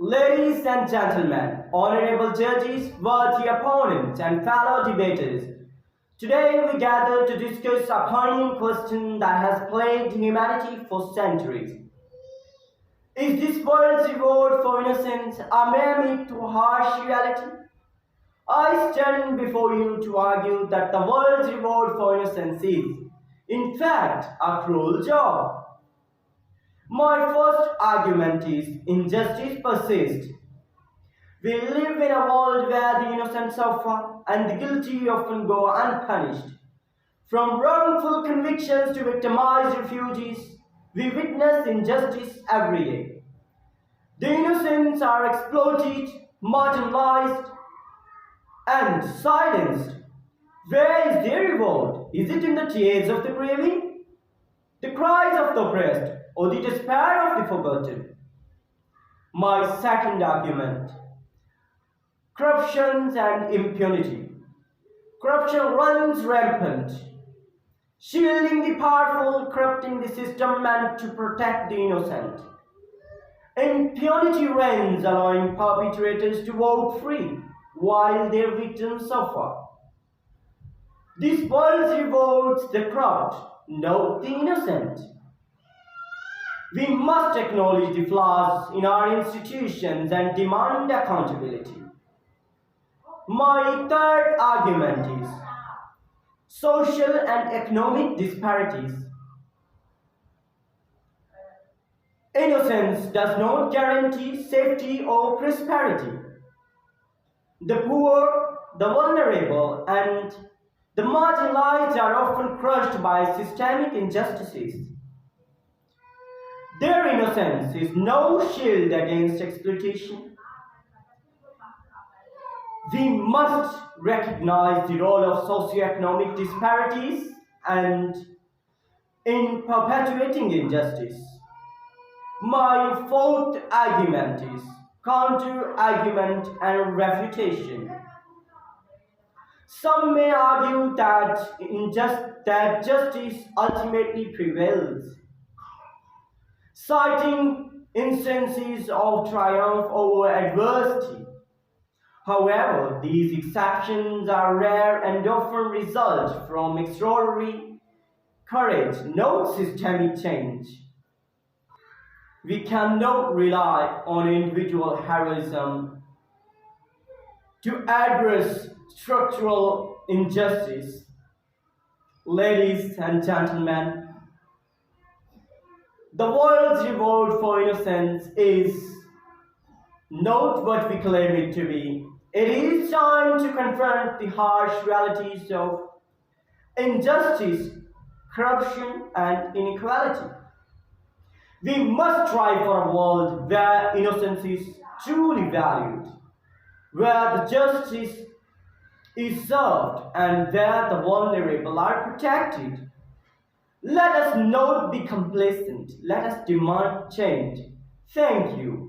Ladies and gentlemen, honorable judges, worthy opponents, and fellow debaters, today we gather to discuss a burning question that has plagued humanity for centuries. Is this world's reward for innocence a mere myth to harsh reality? I stand before you to argue that the world's reward for innocence is, in fact, a cruel job. My first argument is injustice persists. We live in a world where the innocent suffer and the guilty often go unpunished. From wrongful convictions to victimized refugees, we witness injustice every day. The innocents are exploited, marginalized, and silenced. Where is their reward? Is it in the tears of the grieving, the cries of the oppressed, or the despair of the forgotten? My second argument: corruption and impunity. Corruption runs rampant, shielding the powerful, corrupting the system meant to protect the innocent. Impunity reigns, allowing perpetrators to walk free while their victims suffer. This world rewards the corrupt, not the innocent. We must acknowledge the flaws in our institutions and demand accountability. My third argument is social and economic disparities. Innocence does not guarantee safety or prosperity. The poor, the vulnerable, and the marginalized are often crushed by systemic injustices. Their innocence is no shield against exploitation. We must recognize the role of socioeconomic disparities and in perpetuating injustice. My fourth argument is counter-argument and refutation. Some may argue that justice ultimately prevails, citing instances of triumph over adversity. However, these exceptions are rare and often result from extraordinary courage, not systemic change. We cannot rely on individual heroism to address structural injustice. Ladies and gentlemen, the world's reward for innocence is not what we claim it to be. It is time to confront the harsh realities of injustice, corruption, and inequality. We must strive for a world where innocence is truly valued, where the justice is served, and where the vulnerable are protected. Let us not be complacent. Let us demand change. Thank you.